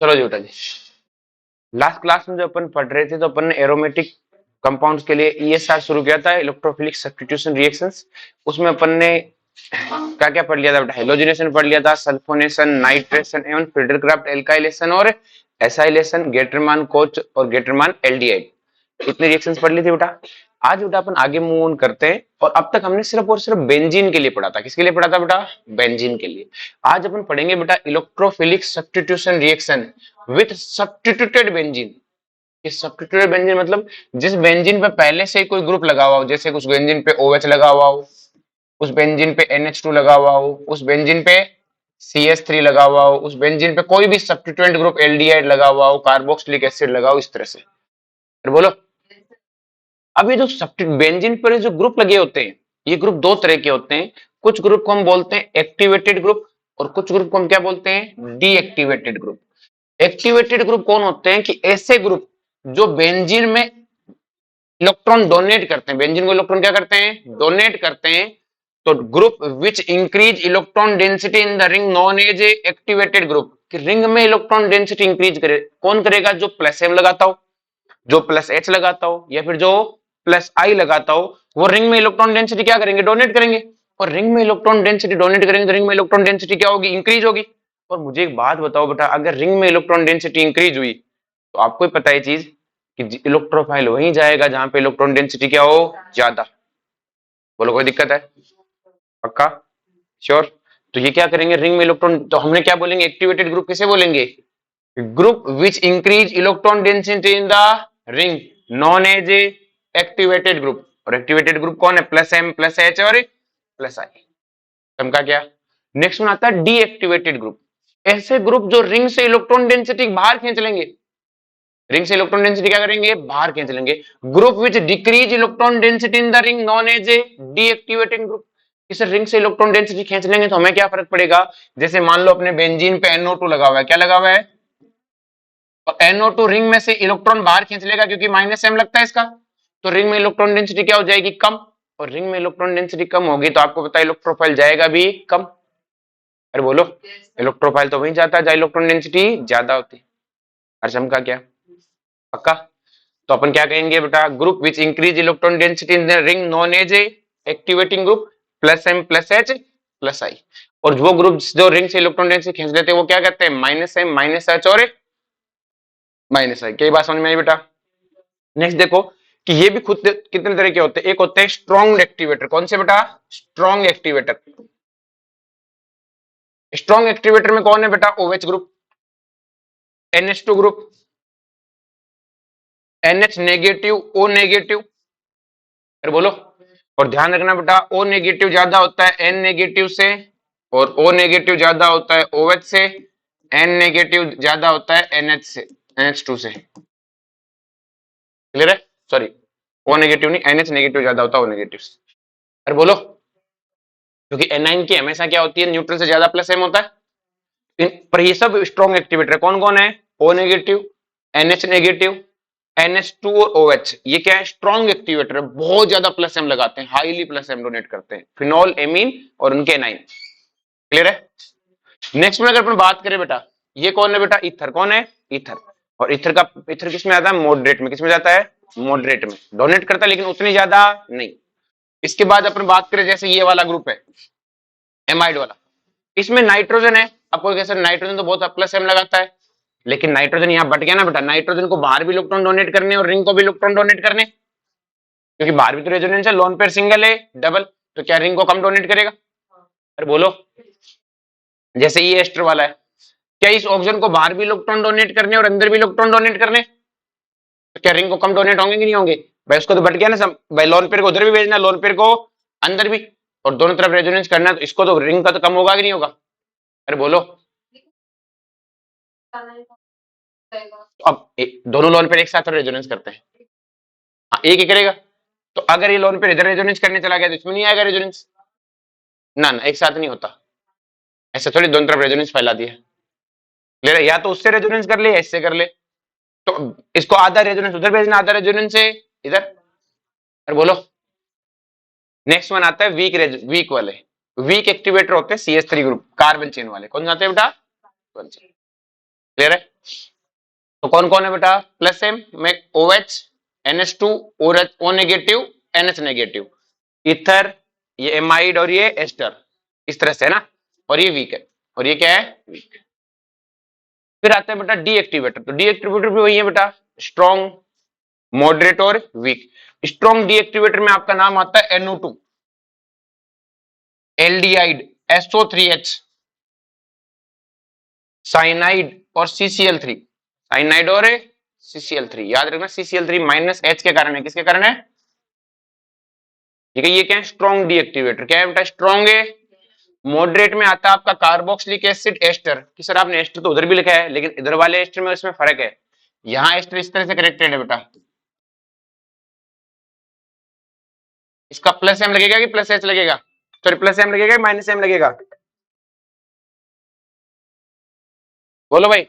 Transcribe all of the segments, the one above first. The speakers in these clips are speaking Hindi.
चलो जी बेटा जी, लास्ट क्लास में जो अपन पढ़ रहे थे तो अपन ने एरोमेटिक कंपाउंड्स के लिए ईएसआर शुरू किया था, इलेक्ट्रोफिलिक सब्स्टिट्यूशन रिएक्शंस। उसमें अपन ने क्या क्या पढ़ लिया था बेटा? हेलोजिनेशन पढ़ लिया था, सल्फोनेशन, नाइट्रेशन एवं फिल्डरक्राफ्ट एल्काइलेशन और एसाइलेशन, गेटरमान कोच और गेटरमान एल्डिहाइड। इतने रिएक्शंस पढ़ ली थी बेटा। आज बेटा अपन आगे मूव ऑन करते हैं, और अब तक हमने सिर्फ और सिर्फ बेंजीन के लिए पढ़ा था। किसके लिए पढ़ा था बेटा? बेंजीन के लिए। आज अपन पढ़ेंगे बेटा electrophilic substitution reaction with substituted benzene. ये सब्स्टिट्यूटेड बेंजीन मतलब जिस बेंजीन पे पहले से ही कोई ग्रुप लगा हुआ हो, जैसे उस बेंजीन पे OH लगा हुआ हो, उस बेंजीन पे NH2 लगा हुआ हो, उस बेंजीन पे CH3 लगा हुआ हो, उस बेंजीन पे कोई भी सब्स्टिट्यूएंट ग्रुप एल्डिहाइड लगा हुआ हो, कार्बोक्सिलिक एसिड लगा हो, इस तरह से। फिर बोलो। अब ये जो बेंजीन पर जो ग्रुप लगे होते हैं, ये ग्रुप दो तरह के होते हैं। कुछ ग्रुप को हम बोलते हैं एक्टिवेटेड ग्रुप, और कुछ ग्रुप को हम क्या बोलते हैं? Deactivated group. एक्टिवेटेड ग्रुप कौन होते हैं? कि ऐसे ग्रुप जो बेंजीन में इलेक्ट्रॉन डोनेट करते हैं। बेंजीन को इलेक्ट्रॉन क्या करते हैं? डोनेट करते हैं। तो group which increase electron density in the ring known as a activated group. कि रिंग में इलेक्ट्रॉन डेंसिटी इंक्रीज करे, कौन करेगा? जो प्लस एम लगाता हो, जो प्लस एच लगाता हो, या फिर जो प्लस आई लगाता हो, वो रिंग में इलेक्ट्रॉन डेंसिटी क्या करेंगे? डोनेट करेंगे। और रिंग में इलेक्ट्रॉन डेंसिटी डोनेट करेंगे तो रिंग में इलेक्ट्रॉन डेंसिटी क्या होगी? इंक्रीज होगी। और मुझे एक बात बताओ बेटा, अगर रिंग में इलेक्ट्रॉन डेंसिटी इंक्रीज हुई तो आपको ही पता है चीज कि इलेक्ट्रोफाइल वहीं जाएगा जहां पे इलेक्ट्रॉन डेंसिटी क्या हो? ज्यादा। बोलो कोई दिक्कत है? पक्का? श्योर? तो ये क्या करेंगे? रिंग में इलेक्ट्रॉन, तो हमने क्या बोलेंगे? एक्टिवेटेड ग्रुप किसे बोलेंगे? Group which increase electron density in the ring known as a activated group. और एक्टिवेटेड ग्रुप कौन है? प्लस एम, प्लस एच और प्लस आई। समझा क्या? नेक्स्ट में आता है डीएक्टिवेटेड ग्रुप। ऐसे ग्रुप जो रिंग से इलेक्ट्रॉन डेंसिटी बाहर खींच लेंगे। रिंग से इलेक्ट्रॉन डेंसिटी क्या करेंगे? बाहर खींच लेंगे। Group which decrease electron density in the ring known as a deactivating group. इस रिंग से इलेक्ट्रॉन डेंसिटी खींच लेंगे तो हमें क्या फर्क पड़ेगा? जैसे मान लो अपने बेंजीन पे NO2 लगा हुआ है। क्या लगा हुआ है? और NO2 रिंग में से इलेक्ट्रॉन बाहर खींच लेगा क्योंकि माइनस एम लगता है इसका। तो रिंग में इलेक्ट्रॉन डेंसिटी क्या हो जाएगी? कम। और रिंग में इलेक्ट्रॉन डेंसिटी कम होगी तो आपको पता है इलेक्ट्रोफाइल जाएगा भी कम। अरे बोलो। इलेक्ट्रोफाइल तो वहीं जाता है जहां इलेक्ट्रॉन डेंसिटी ज्यादा होती है। हर समझा क्या? पक्का? तो अपन क्या कहेंगे बेटा? Group which increase electron density in the ring known as a activating group plus M, plus H, plus I. और वो ग्रुप जो रिंग से इलेक्ट्रॉन डेंसिटी खींच लेते हैं वो क्या कहते हैं? माइनस एम, माइनस एच और माइनस आई। क्या बात समझ में आई बेटा? नेक्स्ट देखो कि ये भी खुद कितने तरह के होते हैं। एक होते हैं स्ट्रॉन्ग एक्टिवेटर। कौन से बेटा? Strong activator. स्ट्रॉन्ग एक्टिवेटर में कौन है बेटा? OH group, NH2 group, NH negative, O negative. फिर बोलो। और ध्यान रखना बेटा, O नेगेटिव ज्यादा होता है N नेगेटिव से, और O नेगेटिव ज्यादा होता है OH से, N नेगेटिव ज्यादा होता है NH से, NH2 से। क्लियर है? सॉरी, O नेगेटिव नहीं, NH नेगेटिव ज्यादा होता है O नेगेटिव से। अरे बोलो। क्योंकि एनाइन की हमेशा क्या होती है? न्यूट्रल से ज्यादा प्लस एम होता है। पर ये सब स्ट्रॉन्ग एक्टिवेटर कौन कौन है? O negative, NH negative, NH2 और OH। ये क्या है? स्ट्रॉन्ग एक्टिवेटर है, बहुत ज्यादा प्लस एम लगाते हैं, हाईली प्लस एम डोनेट करते हैं। फिनॉल, एमीन और उनके एनाइन। क्लियर है? नेक्स्ट में अगर अपन बात करें बेटा, ये कौन है बेटा? ईथर। कौन है? ईथर। और ईथर किस में आता है? मॉडरेट में। किस में जाता है? मॉडरेट में। डोनेट करता है लेकिन उतनी ज्यादा नहीं। इसके बाद अपन बात करें, जैसे ये वाला ग्रुप है एमाइड वाला, इसमें नाइट्रोजन है। आपको कैसे? नाइट्रोजन तो बहुत प्लस एम लगाता है, लेकिन नाइट्रोजन यहाँ बट गया ना बेटा। नाइट्रोजन को बाहर भी इलेक्ट्रॉन डोनेट करने और रिंग को भी इलेक्ट्रॉन डोनेट करने, क्योंकि बाहर भी तो रेजोनेंस है। लोन पेयर सिंगल है, डबल, तो क्या रिंग को कम डोनेट करेगा? अरे बोलो। जैसे ये एस्टर वाला है, क्या इस ऑक्सीजन को बाहर भी इलेक्ट्रॉन डोनेट करने और अंदर भी इलेक्ट्रॉन डोनेट करने, तो क्या रिंग को कम डोनेट होंगे कि नहीं होंगे? भाई उसको तो बट गया ना सब। भाई लोन पेयर को उधर भी भेजना, लोन पेयर को अंदर भी, और दोनों तरफ रेजोनेंस करना है, तो इसको तो रिंग का तो कम होगा कि नहीं होगा? अरे बोलो। तो अब दोनों लोन पेयर एक साथ रेजोनेंस करते हैं। हाँ, एक ही करेगा। तो अगर ये लोन पेयर इधर रेजोनेंस करने चला गया तो इसमें नहीं आएगा रेजोनेंस। ना ना, एक साथ नहीं होता। ऐसे थोड़ी दोनों तरफ रेजोनेंस फैला दिया। ले रहे, या तो उससे रेजोनेंस कर ले या इससे कर ले। तो इसको आधा रेजोनेंस उधर भेजना, आधा रेजोनेंस से इधर। अरे बोलो। नेक्स्ट वन आता है वीक वाले। वीक एक्टिवेटर होते हैं CH3 ग्रुप, कार्बन चेन वाले। कौन जाते हैं बेटा? Carbon chain. क्लियर है? तो कौन कौन है बेटा? प्लस एम में OH, NH2, O negative, NH negative, ether, ये एमाइड और ये एस्टर, इस तरह से है ना। और ये वीक है, और ये क्या है? वीक। फिर आता है बेटा डीएक्टिवेटर। तो डीएक्टिवेटर भी वही है बेटा, स्ट्रॉन्ग, मॉडरेट और वीक। स्ट्रॉन्ग डीएक्टिवेटर में आपका नाम आता है NO2, एल्डिहाइड, SO3H, साइनाइड और CCl3। साइनाइड और CCl3, याद रखना CCl3 माइनस H के कारण है। किसके कारण है? ठीक है, ये क्या है? Strong deactivator. क्या है बेटा? स्ट्रॉन्ग है। मॉडरेट में आता है आपका कार्बोक्सिलिक एसिड एस्टर, कि सर आपने एस्टर तो उधर भी लिखा है, लेकिन इधर वाले एस्टर में इसमें फर्क है। यहाँ एस्टर इस तरह से कनेक्टेड है बेटा, इसका प्लस एम लगेगा कि प्लस एच लगेगा? सॉरी, प्लस एम लगेगा कि माइनस एम लगेगा? बोलो भाई।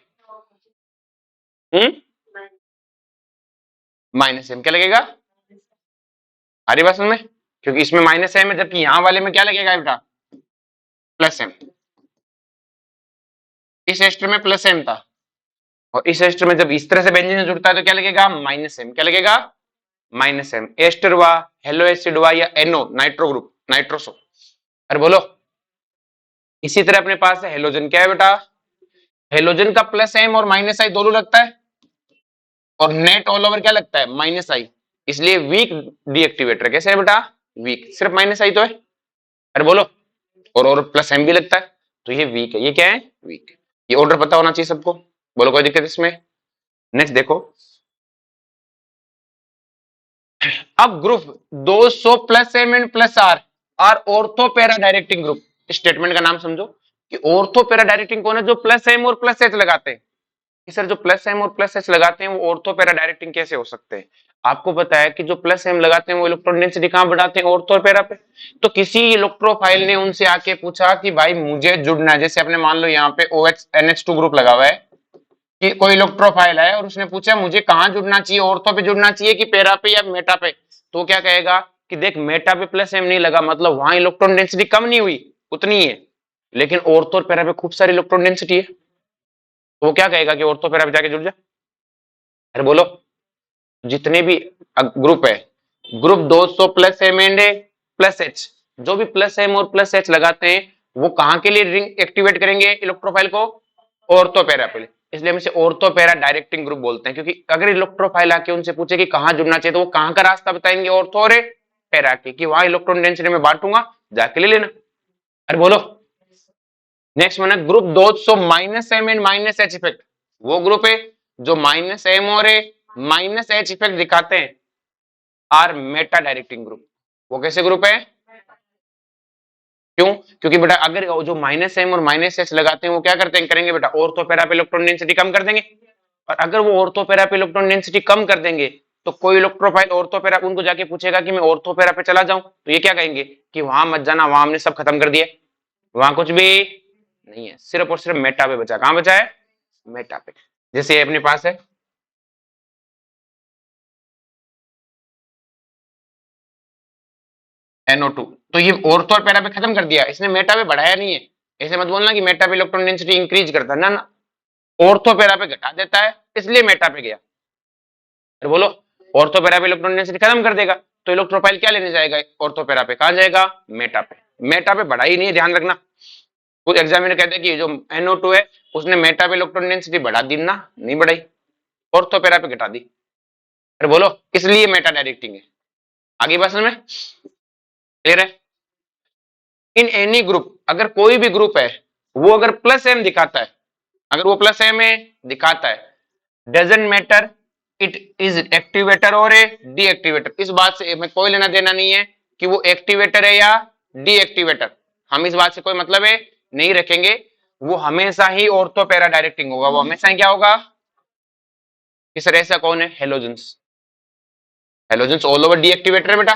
माइनस एम क्या लगेगा? आ रही बात समझ में? क्योंकि इसमें माइनस एम है, जबकि यहाँ वाले में क्या लगेगा बेटा? Plus M. इस एस्टर में प्लस एम था, और इस एस्टर में जब इस तरह से बेंजीन जुड़ता है तो क्या लगेगा? Minus M. क्या लगेगा? Minus M. एस्टर हुआ, हेलो एसिड हुआ, या NO नाइट्रो ग्रुप, नाइट्रोसो। अरे बोलो। इसी तरह अपने पास है हेलोजन। क्या है बेटा? हेलोजन का प्लस एम और माइनस आई दोनों लगता है, और नेट ऑल ओवर क्या लगता है? माइनस आई। इसलिए वीक डीएक्टिवेटर। कैसे है बेटा? वीक, सिर्फ माइनस आई तो है। अरे बोलो। और प्लस एम भी लगता है, तो ये वीक है। ये क्या है? वीक। ये ऑर्डर पता होना चाहिए सबको। बोलो, कोई दिक्कत इसमें? नेक्स्ट देखो, अब group 200 plus M and plus R R ortho para directing group. Statement का नाम समझो कि ऑर्थो पैरा डायरेक्टिंग कौन है? जो प्लस एम और प्लस एच लगाते हैं। कि सर जो प्लस एम और प्लस एच लगाते हैं वो ऑर्थो पैरा डायरेक्टिंग कैसे हो सकते हैं? आपको पता है कि जो प्लस एम लगाते हैं वो इलेक्ट्रॉन डेंसिटी कहां बढ़ाते हैं? ऑर्थो और पैरा पे। तो किसी इलेक्ट्रोफाइल ने उनसे आके पूछा कि भाई मुझे जुड़ना है, जैसे अपने मान लो यहाँ पे OH NH2 ग्रुप लगा हुआ है, कि कोई इलेक्ट्रोफाइल है और उसने पूछा मुझे कहां जुड़ना चाहिए, ऑर्थो पे जुड़ना चाहिए कि पैरा पे या मेटा पे? तो क्या कहेगा कि देख मेटा पे प्लस एम नहीं लगा, मतलब वहां इलेक्ट्रॉन डेंसिटी कम नहीं हुई, उतनी ही है, लेकिन ऑर्थो और पैरा पे खूब सारी इलेक्ट्रॉन डेंसिटी है। तो वो क्या कहेगा कि ऑर्थो पैरा पे जाके जुड़ जा। अरे बोलो। जितने भी ग्रुप है, group 200 plus M and plus H, जो भी प्लस एम और प्लस एच लगाते हैं वो कहां के लिए रिंग एक्टिवेट करेंगे इलेक्ट्रोफाइल को? ऑर्थो पैरा पे। इसलिए हम इसे ऑर्थो पैरा डायरेक्टिंग ग्रुप बोलते हैं, क्योंकि अगर इलेक्ट्रोफाइल आके उनसे पूछे कि कहां जुड़ना चाहिए, तो वो कहां का रास्ता बताएंगे? ऑर्थो और पैरा के, कि वहां इलेक्ट्रॉन डेंसिटी में बांटूंगा, जाके ले लेना। अरे बोलो। नेक्स्ट वन है group 200 minus M and minus H effect. वो ग्रुप है जो माइनस एम और माइनस एच इफेक्ट दिखाते हैं, आर मेटा डायरेक्टिंग ग्रुप। वो कैसे ग्रुप है? क्यों? क्योंकि बेटा अगर जो माइनस एम और माइनस एच लगाते हैं वो क्या करते हैं? करेंगे बेटा ऑर्थो पैरा पे इलेक्ट्रॉन डेंसिटी कम कर देंगे। और अगर वो ऑर्थो पैरा पे इलेक्ट्रॉन डेंसिटी कम कर देंगे तो कोई इलेक्ट्रोफाइल ऑर्थो पैरा उनको जाके पूछेगा कि मैं ऑर्थो पैरा पे चला जाऊं, तो ये क्या कहेंगे कि वहां मत जाना, वहां हमने सब खत्म कर दिया, वहां कुछ भी नहीं है, सिर्फ और सिर्फ मेटा पे बचा। कहां बचा है? मेटा पे। जैसे ये अपने पास है NO2, तो ये ऑर्थो और पैरा पे खत्म कर दिया, इसने मेटा पे बढ़ाया नहीं है। ऐसे मत बोलना कि मेटा पे इलेक्ट्रॉन डेंसिटी इंक्रीज करता है, ना ना, ऑर्थो पैरा पे घटा देता है, इसलिए मेटा पे गया। अरे बोलो। ऑर्थो पैरा पे इलेक्ट्रॉन डेंसिटी खत्म कर देगा, तो इलेक्ट्रोफाइल क्या लेने जाएगा? ऑर्थो पैरा पे। कहां जाएगा? मेटा पे। मेटा पे बढ़ा ही नहीं, ध्यान रखना। कुछ एग्जामिनर कहते हैं कि जो NO2 है उसने मेटा पे इलेक्ट्रॉन डेंसिटी बढ़ा दी, ना नहीं बढ़ाई, ऑर्थो पैरा पे घटा दी। अरे बोलो, इसलिए मेटा डायरेक्टिंग है। आगे बात समझ में क्लियर है? इन एनी ग्रुप, अगर कोई भी ग्रुप है वो अगर प्लस एम दिखाता है, अगर वो प्लस एम दिखाता है, doesn't matter it is activator और ए डीएक्टिवेटर। इस बात से हमें कोई लेना देना नहीं है कि वो एक्टिवेटर है या डीएक्टिवेटर, हम इस बात से कोई मतलब है नहीं रखेंगे। वो हमेशा ही ऑर्थो पैरा डायरेक्टिंग होगा, वो हमेशा ही क्या होगा? कि सर ऐसा कौन है? Halogens. Halogens all over deactivator है बेटा।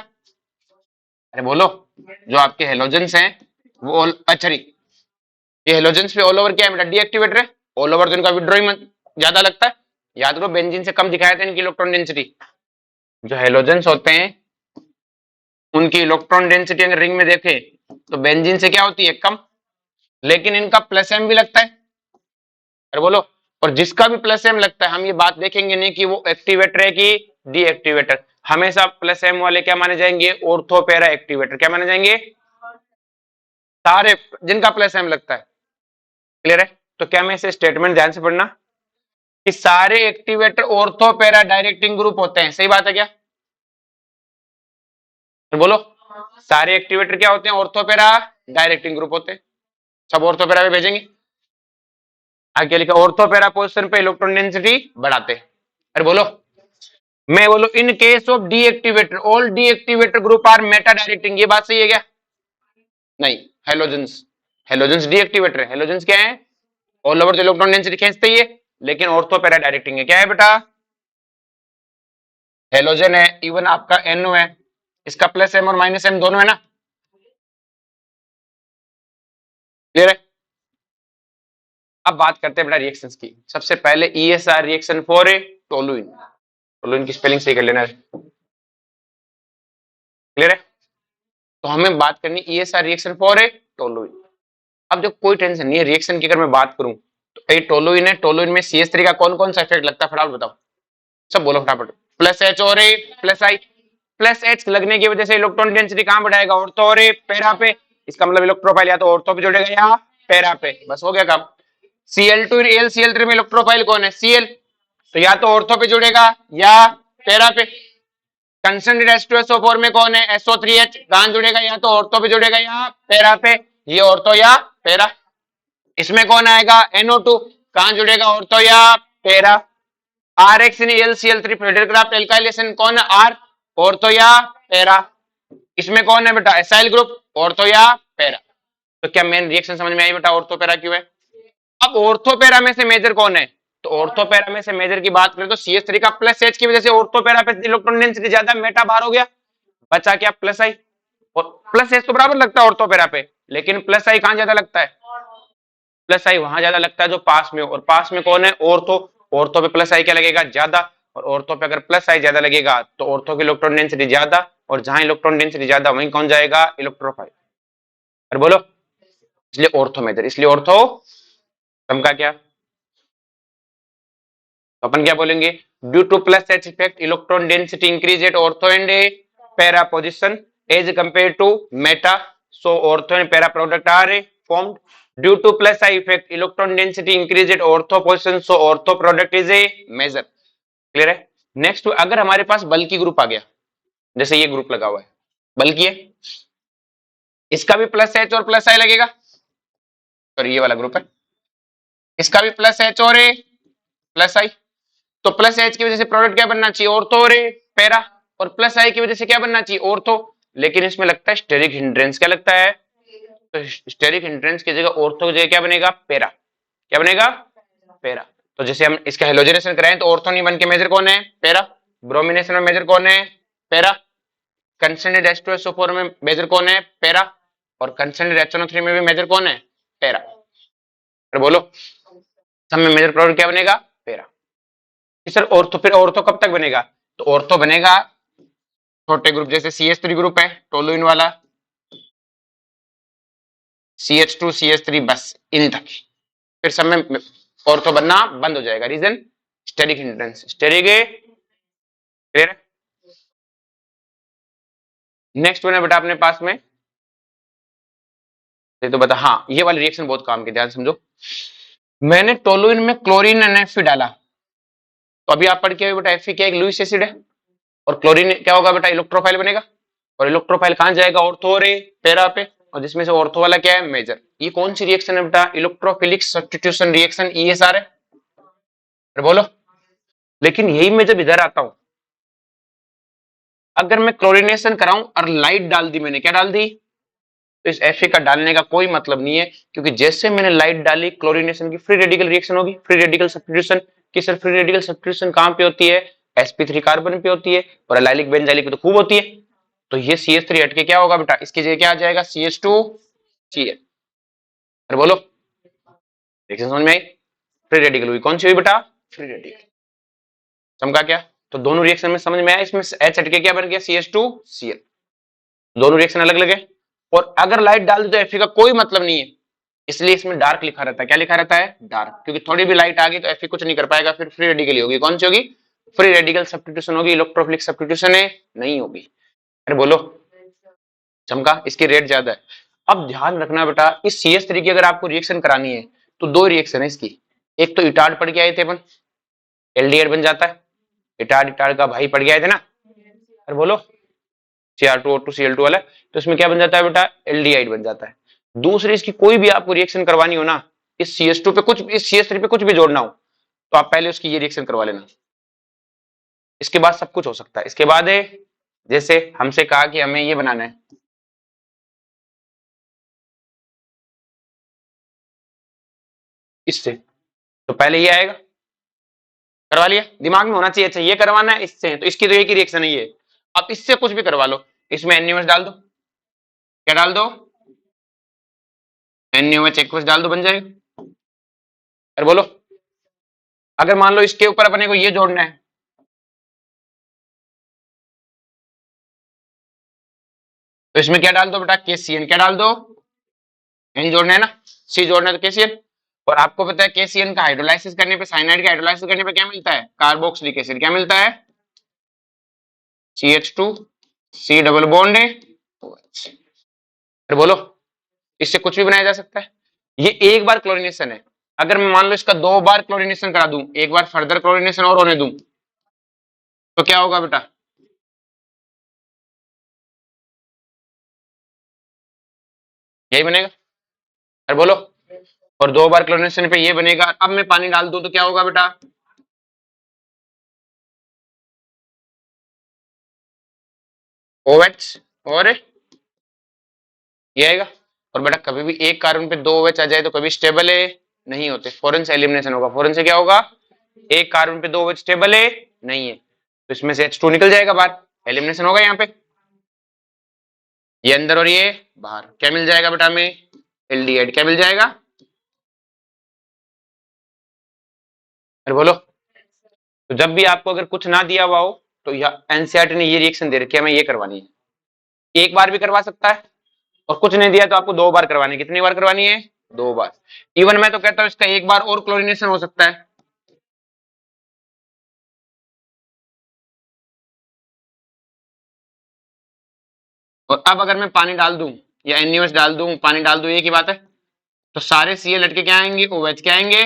अरे बोलो। जो आपके हेलोजेंस हैं वो अच्छा नहीं, ये हेलोजेंस पे ऑल ओवर क्या है बेटा? डीएक्टिवेटर है। ऑल ओवर तो इनका विड्रॉइंग ज्यादा लगता है, याद करो बेंजीन से कम दिखाया था इनकी इलेक्ट्रॉन डेंसिटी। जो हेलोजेंस होते हैं उनकी इलेक्ट्रॉन डेंसिटी अगर रिंग में देखें तो बेंजीन से क्या होती है? कम, लेकिन इनका प्लस एम भी लगता है। अरे बोलो। और जिसका भी प्लस एम लगता है हम ये बात देखेंगे नहीं कि वो एक्टिवेटर है कि डीएक्टिवेटर, हमेशा प्लस एम वाले क्या माने जाएंगे, ऑर्थो पैरा एक्टिवेटर क्या माने जाएंगे, सारे जिनका प्लस एम लगता है। क्लियर है? तो क्या मैं इसे स्टेटमेंट ध्यान से पढ़ना कि सारे activator ortho para directing group होते हैं, सही बात है क्या? तो बोलो, सारे एक्टिवेटर क्या होते हैं, ऑर्थो पैरा डायरेक्टिंग ग्रुप होते हैं, सब ऑर्थो पैरा पे भेजेंगे। आगे लिखा ऑर्थो पैरा पोजीशन पे इलेक्ट्रॉन डेंसिटी बढ़ाते हैं। अरे बोलो, मैं बोलो in case of deactivator all deactivator group are meta directing, ये बात सही है क्या? नहीं, हेलोजेंस, हेलोजेंस डीएक्टिवेटर है, हेलोजेंस क्या है, ऑल ओवर जो इलेक्ट्रॉन डेंसिटी खींचते ही है, लेकिन ऑर्थो पैरा डायरेक्टिंग है, क्या है बेटा, हेलोजन है, इवन आपका NO है, इसका प्लस एम और माइनस एम दोनों है ना। क्लियर है? अब बात करते हैं बेटा रिएक्शंस की। सबसे पहले ESR reaction for a toluene, toluene की स्पेलिंग सही कर लेना। क्लियर है? तो हमें बात करनी ESR reaction for a toluene. अब जो कोई टेंशन नहीं है रिएक्शन की, अगर मैं बात करूं तो ये टोलुइन है, टोलुइन में CH3 का कौन कौन सा इफेक्ट लगता है फटाफट बताओ, सब बोलो फटाफट। प्लस H और ए प्लस आई, प्लस H लगने की वजह से इलेक्ट्रॉन डेंसिटी कहां बढ़ाएगा, ऑर्थो और ए पैरा पे, इसका मतलब इलेक्ट्रोफाइल या तो ऑर्थो पे जुड़ेगा या पैरा पे, बस हो गया काम। Cl2 AlCl3 में इलेक्ट्रोफाइल कौन है, Cl, तो या तो ऑर्थो पे जुड़ेगा या पैरा पे। कंसंट्रेटेड H2SO4 में कौन है, SO3H, कहां जुड़ेगा, या तो ऑर्थो पे जुड़ेगा या पैरा पे, ये ऑर्थो या पैरा। इसमें कौन आएगा, NO2, कहां जुड़ेगा, ऑर्थो या पैरा। RX इन AlCl3 फेडरक्राफ्ट एल्काइलेशन कौन है, R, ऑर्थो या पैरा। इसमें कौन है बेटा, एसाइल ग्रुप, ऑर्थो या पैरा। तो क्या मेन रिएक्शन समझ में आई बेटा, ऑर्थो पैरा क्यों है। अब ऑर्थो पैरा में से मेजर कौन है, तो ऑर्थो पैरा में से मेजर की बात करें तो CH3 का प्लस H की वजह से ऑर्थो पैरा पे इलेक्ट्रॉन डेंसिटी ज्यादा, मेटा बाहर हो गया, बचा क्या प्लस आई। और प्लस H तो बराबर लगता है ऑर्थो पैरा पे, लेकिन प्लस आई कहां ज्यादा लगता है, प्लस आई वहां ज्यादा लगता है जो पास में हो, और पास में कौन है, ऑर्थो, ऑर्थो पे प्लस आई क्या लगेगा, ज्यादा, और ऑर्थो पे अगर प्लस आई ज्यादा लगेगा तो ऑर्थो की इलेक्ट्रॉन डेंसिटी ज्यादा, और जहां इलेक्ट्रॉन डेंसिटी ज्यादा वहीं कौन जाएगा, इलेक्ट्रोफाइल। और बोलो, इसलिए ऑर्थो मेजर, इसलिए ऑर्थो समका क्या, तो अपन क्या बोलेंगे, due to plus H effect electron density increase at ortho and para position as compare to meta, so ortho and para product are formed due to plus I effect electron density increase at ortho position, so ortho product is a measure। Clear है? नेक्स्ट, अगर हमारे पास बल्कि ग्रुप आ गया, जैसे ये ग्रुप लगा हुआ है बल्कि है, इसका भी प्लस H और प्लस I लगेगा, और ये वाला ग्रुप है, इसका भी प्लस H और ए प्लस I, तो प्लस H की वजह से प्रोडक्ट क्या बनना चाहिए, ऑर्थो और पैरा, और प्लस I की वजह से क्या बनना चाहिए, ऑर्थो, लेकिन इसमें लगता है स्टेरिक हिंड्रेंस, क्या लगता है, तो स्टेरिक हिंड्रेंस की जगह ऑर्थो की जगह क्या बनेगा, पैरा, क्या बनेगा, पैरा। तो जैसे हम इसका हेलोजिनेशन कराएं तो ऑर्थो नहीं बन के मेजर कौन है, पैरा, ब्रोमिनेशन में मेजर कौन है, पैरा, कंसंट्रेटेड H2SO4 में मेजर कौन है, पैरा, और कंसंट्रेटेड HNO3 में भी मेजर कौन है, पैरा। फिर बोलो, सब में मेजर प्रोडक्ट क्या बनेगा, पैरा। सर ऑर्थो, फिर ऑर्थो कब तक बनेगा, तो ऑर्थो बनेगा छोटे ग्रुप, जैसे CH3 ग्रुप है टोलुइन वाला, CH2 CH3 बस इन तक, फिर सब में ऑर्थो बनना बंद हो जाएगा, reason steric hindrance, steric. Clear? Next one है बेटा अपने पास में, तो बता, हाँ ये वाली रिएक्शन बहुत काम की, ध्यान समझो। मैंने टोलुइन में क्लोरीन NF डाला, तो अभी आप पढ़ के बेटा Fe क्या एक लुईस एसिड है, और क्लोरीन क्या होगा बेटा, इलेक्ट्रोफाइल बनेगा, और इलेक्ट्रोफाइल कहां जाएगा, ऑर्थो और पैरा पे, और जिसमें से ऑर्थो वाला क्या है, मेजर। ये कौन सी रिएक्शन है बेटा, इलेक्ट्रोफिलिक सब्स्टिट्यूशन रिएक्शन, ESR है। अरे बोलो, लेकिन यही मैं जब इधर आता हूं, अगर मैं क्लोरीनेशन कराऊं और लाइट डाल दी, मैंने क्या डाल दी, तो इस Fe का डालने का कोई मतलब नहीं है, क्योंकि जैसे मैंने लाइट डाली क्लोरीनेशन की फ्री रेडिकल रिएक्शन होगी, फ्री रेडिकल सब्स्टिट्यूशन की। सर फ्री रेडिकल सब्स्टिट्यूशन कहां पे होती है, sp3 कार्बन पे होती है, और एलाइलिक बेंजाइलिक पे तो खूब होती है। तो ये CH3 हटके क्या होगा बेटा, इसकी जगह क्या आ जाएगा, CH2Cl। अरे बोलो, रिएक्शन समझ में आई, फ्री रेडिकल हुई, कौन सी हुई बेटा, फ्री रेडिकल। समझा क्या, तो दोनों रिएक्शन में समझ में आया, इसमें H हटके क्या बन गया, CH2Cl, दोनों रिएक्शन अलग अलग है। और अगर लाइट डाल दी तो Fe का कोई मतलब नहीं है, इसलिए इसमें डार्क लिखा रहता है। क्या लिखा रहता है? डार्क, क्योंकि थोड़ी भी लाइट आ गई तो Fe कुछ नहीं कर पाएगा, फिर फ्री रेडिकल होगी। कौन सी होगी? फ्री रेडिकल सब्स्टिट्यूशन होगी, इलेक्ट्रोफिलिक सब्स्टिट्यूशन है नहीं होगी। अरे बोलो, चमका, इसकी रेट ज्यादा है। अब ध्यान रखना बेटा, इस CH3 की अगर आपको रिएक्शन करानी है तो दो रिएक्शन है इसकी। एक तो इटार्ड पढ़ के आए थे अपन, एल्डिहाइड बन जाता है, इटार्ड इटार्ड का भाई पढ़ के आए थे ना। अरे बोलो, Cr2O2 Cl2 वाला, तो इसमें क्या बन जाता है बेटा? एल्डिहाइड बन जाता है। दूसरी इसकी कोई भी आपको रिएक्शन करवानी हो ना, इस CH2 पे कुछ, इस CH3 पे कुछ भी जोड़ना हो, तो आप पहले उसकी ये रिएक्शन करवा लेना, इसके बाद सब कुछ हो सकता है। इसके बाद है, जैसे हमसे कहा कि हमें ये बनाना है इससे, तो पहले ये आएगा, करवा लिया, दिमाग में होना चाहिए। अच्छा ये करवाना है इससे, तो इसकी तो एक ही रिएक्शन है ये। अब इससे कुछ भी करवा लो, इसमें NaOH डाल दो, क्या डाल दो? NaOH एक्वस डाल दो, बन जाएगा। अरे बोलो, अगर मान लो इसके ऊपर अपने को ये जोड़ना है, तो इसमें क्या डाल दो बेटा? KCN, क्या डाल दो? N जोड़ना है ना, C जोड़ना है तो KCN। और आपको पता है KCN का हाइड्रोलाइसिस करने पे, साइनाइड का हाइड्रोलाइसिस करने पे क्या मिलता है? Carboxylic acid. क्या मिलता है? CH2 C डबल बॉन्ड है OH। अरे बोलो, इससे कुछ भी बनाया जा सकता है। ये एक बार क्लोरीनेशन है, अगर मैं मान लो इसका दो बार क्लोरीनेशन करा दूं, एक बार फर्दर क्लोरीनेशन और होने दूं, तो क्या होगा बेटा? यही बनेगा। अरे बोलो, और दो बार क्लोरीनेशन पे ये बनेगा। अब मैं पानी डाल दूं तो क्या होगा बेटा? OH और ये आएगा। और बेटा कभी भी एक कार्बन पे दो OH आ जाए तो कभी स्टेबल है नहीं होते, फॉरेन से एलिमिनेशन होगा। फॉरेन से क्या होगा? एक कार्बन पे दो OH स्टेबल है नहीं है, तो इसमें से H2 निकल जाएगा बाहर, एलिमिनेशन होगा यहाँ पे। ये अंदर और ये बाहर, क्या मिल जाएगा बेटा हमें? एल्डिहाइड। क्या मिल जाएगा? अरे बोलो, तो जब भी आपको अगर कुछ ना दिया हुआ हो तो NCERT ने ये रिएक्शन दे रखी है, हमें ये करवानी है। एक बार भी करवा सकता है, और कुछ नहीं दिया तो आपको दो बार करवानी है। कितनी बार करवानी है? दो बार। इवन मैं तो कहता हूं इसका एक बार और क्लोरीनेशन हो सकता है। और अब अगर मैं पानी डाल दूं या NaOH डाल दूं, पानी डाल दूं, एक ही बात है, तो सारे Cl लटके क्या आएंगे? OH क्या आएंगे?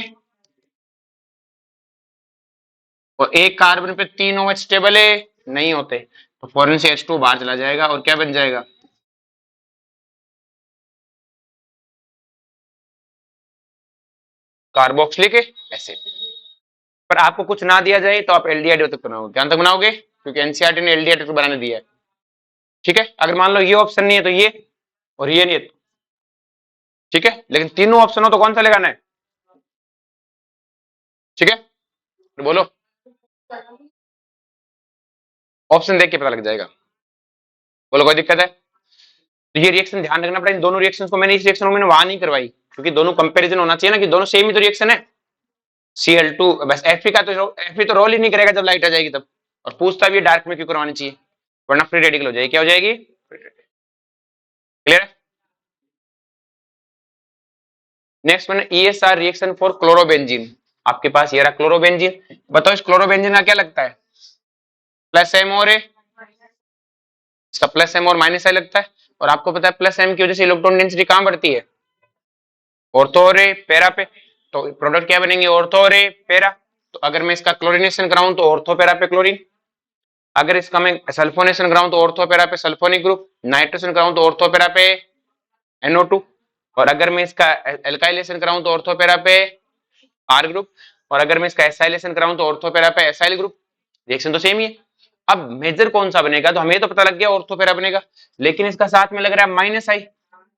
और एक कार्बन पे तीन OH स्टेबल है नहीं होते, तो फॉरेन से H2 बाहर चला जाएगा और क्या बन जाएगा? Carboxylic acid. पर आपको कुछ ना दिया जाए तो आप एल्डिहाइड तक बनाओगे। क्या तक बनाओगे? क्योंकि NCERT ने एल्डिहाइड बनाने दिया है। ठीक है, अगर मान लो ये ऑप्शन नहीं है तो ये, और ये नहीं है तो, ठीक है, लेकिन तीनों ऑप्शन हो तो कौन सा लगाना है? ठीक है, तो बोलो, ऑप्शन देख के पता लग जाएगा। बोलो, कोई दिक्कत है? तो ये रिएक्शन ध्यान रखना पड़ेगा। इन दोनों रिएक्शंस को मैंने, इस रिएक्शन को मैंने वहां नहीं करवाई, क्योंकि दोनों कंपैरिजन होना चाहिए ना, कि दोनों सेम ही तो रिएक्शन है। Cl2 बस, Fe का तो Fe तो रोल ही नहीं करेगा जब लाइट आ जाएगी तब। और पूछता भी डार्क में क्यों करवानी चाहिए, वरना फ्री रेडिकल हो जाएगी। क्या हो जाएगी? क्लियर है? नेक्स्ट मैंने ESR रिएक्शन फॉर क्लोरोबेंजीन। आपके पास ये रहा क्लोरोबेंजीन। बताओ इस क्लोरोबेंजीन का क्या लगता है? प्लस एम और ए, इसका प्लस एम और माइनस आई लगता है। और आपको पता है प्लस एम की वजह से इलेक्ट्रॉन डेंसिटी कहां बढ़ती है? ऑर्थो और पैरा पे। तो प्रोडक्ट क्या बनेंगे? ऑर्थो और पैरा। तो अगर मैं इसका क्लोरीनेशन कराऊं तो ऑर्थो पैरा पे क्लोरीन, अगर इसका मैं सल्फोनेशन कराऊं तो ऑर्थो पैरा पे सल्फोनिक ग्रुप, नाइट्रेशन कराऊं तो ऑर्थो पैरा पे NO2, और अगर मैं इसका एल्काइलेशन कराऊं तो ऑर्थो पैरा पे R ग्रुप, और अगर मैं इसका एसाइलेशन कराऊं तो ऑर्थो पैरा पे एसाइल ग्रुप। रिएक्शन तो सेम ही है। अब मेजर कौन सा बनेगा, तो हमें तो पता लग गया ऑर्थो पैरा बनेगा, लेकिन इसका साथ में लग रहा है माइनस आई।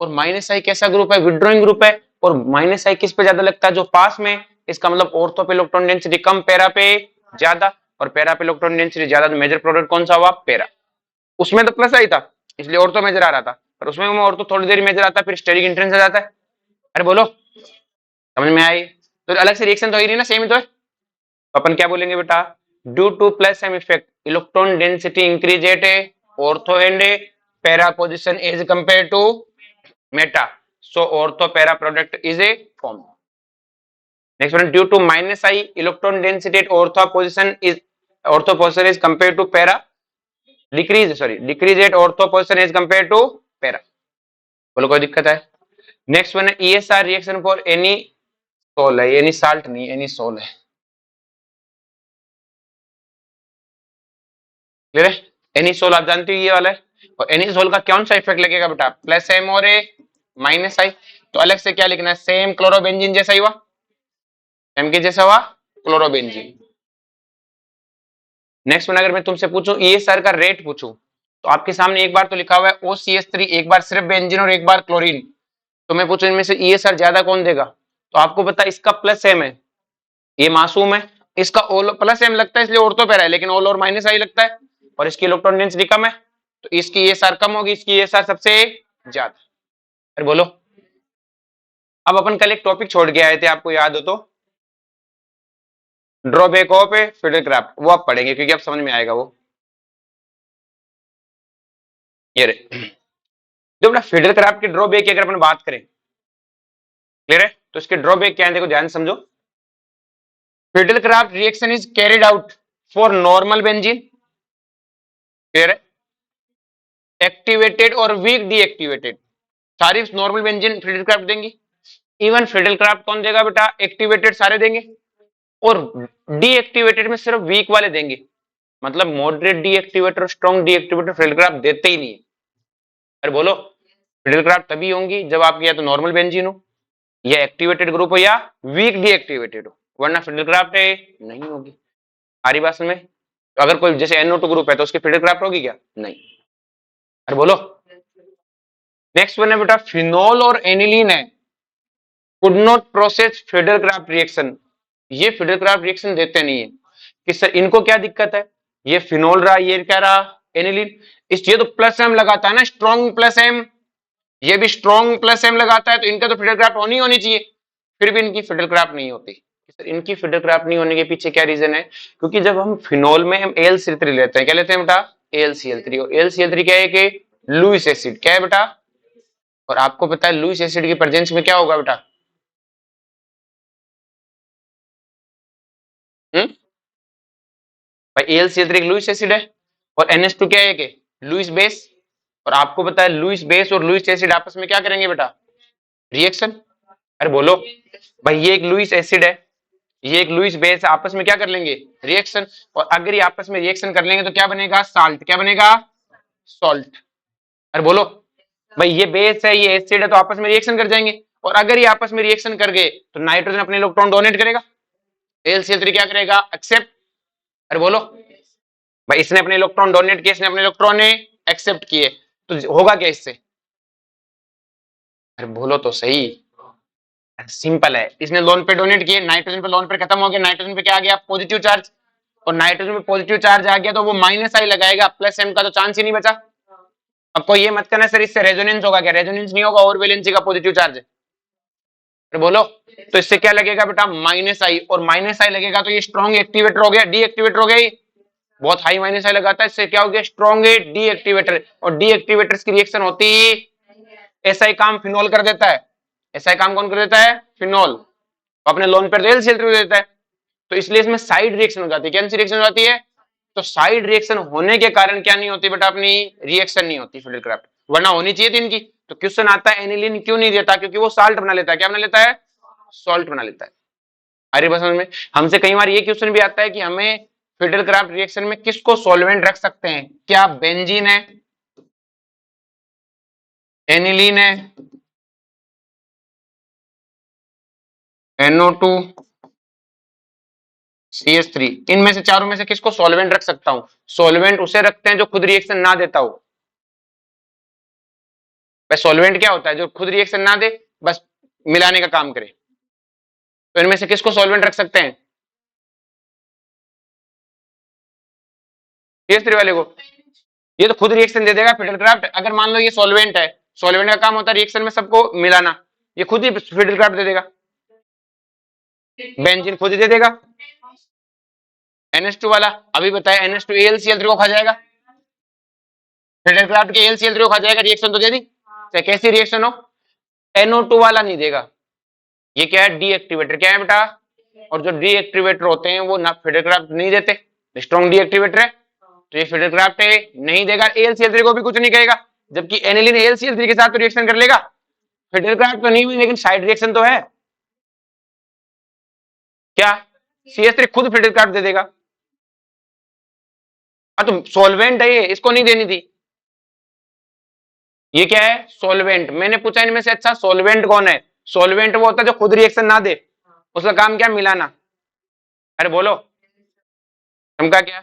और माइनस आई कैसा ग्रुप है? विड्रॉइंग ग्रुप है। और माइनस आई किस पे ज्यादा लगता है? जो पास में। इसका मतलब ऑर्थो पे इलेक्ट्रॉन डेंसिटी कम, पैरा पे ज्यादा, और पैरा पे इलेक्ट्रॉन डेंसिटी ज्यादा। तो मेजर प्रोडक्ट कौन सा हुआ? पैरा। उसमें तो प्लस आई था, इसलिए ऑर्थो मेजर आ रहा था, पर उसमें ऑर्थो थोड़ी देर मेजर आता है, फिर स्टेरिक इंट्रेंस आ जाता है। अरे बोलो, समझ में आई? तो अलग से रिएक्शन तो ही नहीं ना, सेम ही तो है। तो अपन क्या बोलेंगे बेटा? Due to plus M effect electron density increase at a ortho and a para position as compare to meta. So ortho para product is a formed. Next one, due to minus I electron density at ortho position is compared to para decrease at ortho position as compared to para. बोलो कोई दिक्कत है? नेक्स्ट वन है ESR reaction for anisole है, एनी साल्ट नहीं, एनी सोल है। क्लियर है? एनी सोल आप जानते हो ये वाला है। और एनी सोल का कौन सा इफेक्ट लगेगा बेटा? प्लस एम और ए माइनस आई। तो अलग से क्या लिखना है? सेम क्लोरोबेंजीन जैसा ही हुआ, एम के जैसा हुआ क्लोरोबेंजीन। नेक्स्ट वन, अगर मैं तुमसे पूछूं ESR का रेट पूछूं, तो आपके सामने एक बार तो लिखा हुआ है OCH3, एक बार सिर्फ बेंजीन और एक बार क्लोरीन। तो मैं पूछूं इनमें से ESR ज्यादा कौन देगा? तो आपको पता है इसका प्लस एम है, ये मासूम है, इसका ओल प्लस एम लगता है इसलिए ऑर्थो पैरा है, लेकिन ओल और माइनस आई लगता है और इसकी इलेक्ट्रॉन डेंसिटी कम है, तो इसकी ESR कम होगी, इसकी ESR सबसे ज्यादा। अरे बोलो, अब अपन कल एक टॉपिक छोड़ के आए थे, आपको याद हो तो, ड्रॉबैक ऑफ फिडलक्राफ्ट, वो आप पढ़ेंगे क्योंकि अब समझ में आएगा वो। ये जो बेटा फिडलक्राफ्ट के ड्रॉबैक की अगर अपन बात करें, क्लियर है, तो इसके ड्रॉबैक क्या है देखो ध्यान समझो। Friedel Crafts reaction is carried out for normal benzene, clear है, एक्टिवेटेड और वीक डीएक्टिवेटेड। सारी नॉर्मल बेंजीन फिडलक्राफ्ट देंगी, इवन फिडलक्राफ्ट कौन देगा बेटा? एक्टिवेटेड सारे देंगे, और डीएक्टिवेटेड में सिर्फ वीक वाले देंगे। मतलब मॉडरेट डीएक्टिवेटर, स्ट्रॉन्ग डीएक्टिवेटर फिडलक्राफ्ट देते ही नहीं है। अरे बोलो, फिडलक्राफ्ट तभी होंगी जब आपकी या तो नॉर्मल बेंजीन हो, या एक्टिवेटेड ग्रुप हो, या वीक डीएक्टिवेटेड हो, वरना फिडलक्राफ्ट नहीं होगी। हमारी बात में अगर कोई जैसे NO2 ग्रुप है तो उसकी फिडलक्राफ्ट होगी क्या? नहीं। अरे बोलो, नेक्स्ट वन है बेटा फिनोल और एनिलीन है, कुड नॉट प्रोसेस फिडलक्राफ्ट रिएक्शन। ये फिडलक्राफ्ट रिएक्शन देते नहीं है कि सर इनको क्या दिक्कत है? ये फिनोल रहा, ये क्या रहा? एनिलीन। इस ये तो प्लस एम लगाता है ना, स्ट्रॉन्ग प्लस एम, ये भी स्ट्रॉन्ग प्लस एम लगाता है, तो इनका तो फिडलक्राफ्ट होनी चाहिए, फिर भी इनकी फिडलक्राफ्ट नहीं होती। इनकी फिडलक्राफ्ट नहीं होने के पीछे क्या रीजन है? क्योंकि जब हम फिनोल में हम AlCl3 लेते हैं, क्या लेते हैं बेटा? AlCl3। और AlCl3 क्या है कि लुइस एसिड, क्या है बेटा? और आपको पता है लुइस एसिड की प्रेजेंस में क्या होगा बेटा? भाई AlCl3 लुइस एसिड है, और NH2 क्या है कि लुइस बेस। और आपको पता है लुइस बेस और लुइस एसिड आपस में क्या करेंगे बेटा? रिएक्शन। अरे बोलो भाई, ये एक लुइस एसिड है, ये एक लुइस बेस, आपस में क्या कर लेंगे? रिएक्शन। और अगर ये आपस में रिएक्शन कर लेंगे तो क्या बनेगा? साल्ट। क्या बनेगा? सॉल्ट। अरे बोलो भाई, ये बेस है, ये एसिड है, तो आपस में रिएक्शन कर जाएंगे, और अगर ये आपस में रिएक्शन कर गए तो नाइट्रोजन अपने इलेक्ट्रॉन डोनेट करेगा, AlCl3 क्या करेगा? एक्सेप्ट। अरे बोलो भाई, इसने अपने इलेक्ट्रॉन डोनेट किए, इसने अपने इलेक्ट्रॉन एक्सेप्ट किए, तो होगा क्या इससे? अरे बोलो तो सही, सिंपल है, इसने लोन पे डोनेट किए, नाइट्रोजन पे लोन पे खत्म हो गया, नाइट्रोजन पे क्या आ गया? Positive charge. और नाइट्रोजन पे पॉजिटिव चार्ज आ गया तो वो माइनस आई लगाएगा, प्लस एम का तो चांस ही नहीं बचा। अब कोई ये मत करना सर इससे रेजोनेंस होगा, क्या? रेजोनेंस नहीं होगा, और वैलेंसी का पॉजिटिव चार्ज है। तो बोलो, तो इससे क्या लगेगा बेटा? माइनस आई, और माइनस आई लगेगा तो ये स्ट्रॉन्ग एक्टिवेटर हो गया, डीएक्टिवेटर हो गया, बहुत हाई माइनस आई लगाता है, इससे क्या हो गया? Strong deactivator. और डीएक्टिवेटर्स की रिएक्शन होती, ऐसा ही काम फिनोल कर देता है। ऐसा ही काम कौन कर देता है? फिनोल। अपने लोन पर AlCl3 देता है, तो इसलिए इसमें साइड रिएक्शन हो जाती है। कैसी रिएक्शन हो जाती है? तो साइड रिएक्शन होने के कारण क्या नहीं होती बेटा? अपनी रिएक्शन नहीं होती फिडलक्राफ्ट, वरना होनी चाहिए थी इनकी। तो क्वेश्चन आता है एनिलीन क्यों नहीं देता? क्योंकि वो साल्ट बना लेता है। क्या बना लेता है? सॉल्ट बना लेता है। अरे बस में हमसे कई बार ये क्वेश्चन भी आता है कि हमें फिडलक्राफ्ट रिएक्शन में किसको सॉल्वेंट रख सकते हैं? क्या बेंजीन है, एनिलीन है, NO2, CH3, इनमें से चारों में से किसको सॉल्वेंट रख सकता हूं? सॉल्वेंट उसे रखते हैं जो खुद रिएक्शन ना देता हो। भाई सॉल्वेंट क्या होता है? जो खुद रिएक्शन ना दे, बस मिलाने का काम करे। तो इनमें से किसको सॉल्वेंट रख सकते हैं? CH3 वाले को। ये तो खुद रिएक्शन दे देगा फिडलक्राफ्ट। अगर मान लो ये सॉल्वेंट है, सॉल्वेंट का काम होता है रिएक्शन में सबको मिलाना, ये खुद ही फिडलक्राफ्ट दे देगा, बेंजीन खुद ही दे देगा। NH2 वाला अभी बताया, NH2 AlCl3 को खा जाएगा, फिडलक्राफ्ट के AlCl3 को खा जाएगा, रिएक्शन तो दे दी, चाहे कैसी रिएक्शन हो। NO2 वाला नहीं देगा। ये क्या है, डीएक्टिवेटर। क्या है बेटा, और जो डीएक्टिवेटर होते हैं वो ना फिडरक्राफ्ट नहीं देते, स्ट्रॉन्ग डीएक्टिवेटर है, तो ये फिडरक्राफ्ट है नहीं देगा। AlCl3 को भी कुछ नहीं कहेगा, जबकि एनिलीन AlCl3 के साथ तो रिएक्शन कर लेगा। फिडरक्राफ्ट तो नहीं हुई लेकिन साइड रिएक्शन तो है। क्या CH3 खुद फिडरक्राफ्ट दे देगा? हाँ तो सॉल्वेंट है ये, इसको नहीं देनी थी। ये क्या है, सॉल्वेंट। मैंने पूछा इनमें से अच्छा सॉल्वेंट कौन है? सॉल्वेंट वो होता है जो खुद रिएक्शन ना दे, उसका काम क्या, मिलाना। अरे बोलो, हमका क्या,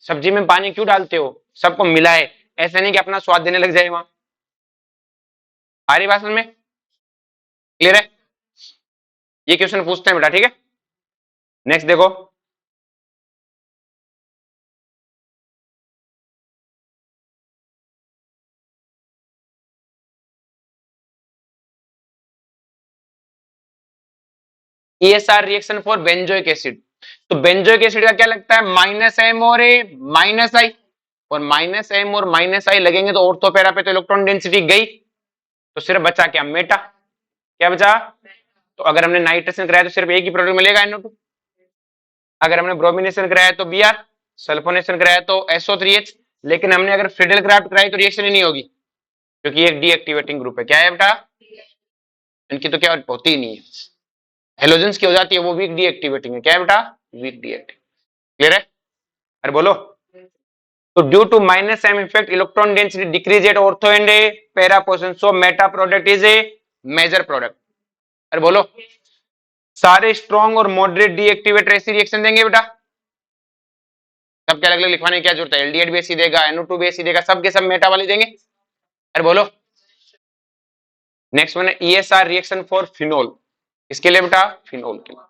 सब्जी में पानी क्यों डालते हो, सबको मिलाए, ऐसे नहीं कि अपना स्वाद देने लग जाए वहां। आ रही बात में, क्लियर है? ये क्वेश्चन पूछते हैं बेटा, ठीक है। नेक्स्ट देखो, ESR reaction for benzoic acid. तो बेंजोइक एसिड का क्या लगता है, -M और -I, और -M और -I लगेंगे तो ऑर्थो पैरा पे तो इलेक्ट्रॉन डेंसिटी गई, तो सिर्फ बचा क्या, मेटा। क्या बचा, तो अगर हमने नाइट्रेशन कराया तो सिर्फ एक ही प्रोडक्ट मिलेगा, NO2। अगर हमने ब्रोमिनेशन कराया तो Br, सल्फोनेशन कराया तो SO3H। लेकिन हमने अगर फ्रिडल क्राफ्ट कराई तो रिएक्शन ही नहीं होगी, क्योंकि एक डीएक्टिवेटिंग ग्रुप है। क्या है बेटा, इनकी तो क्या होती ही नहीं है, हेलोजेंस की हो जाती है, वो वीक डीएक्टिवेटिंग है। क्या है बेटा, वीक डीएक्टिव। क्लियर है? अरे बोलो, तो due to -M effect electron density decrease at ortho and para position, so meta product is a major product. अरे बोलो, सारे स्ट्रॉन्ग और मॉडरेट डीएक्टिवेटर ऐसी रिएक्शन देंगे बेटा, सबके अलग अलग लिखवाने की क्या जरूरत है, एल्डिहाइड बेस ही देगा, NO2 बेस ही देगा, सबके सब मेटा वाले देंगे। अरे बोलो, नेक्स्ट वन है ESR रिएक्शन फॉर फिनोल। इसके लिए बेटा, फिनोल के लिए,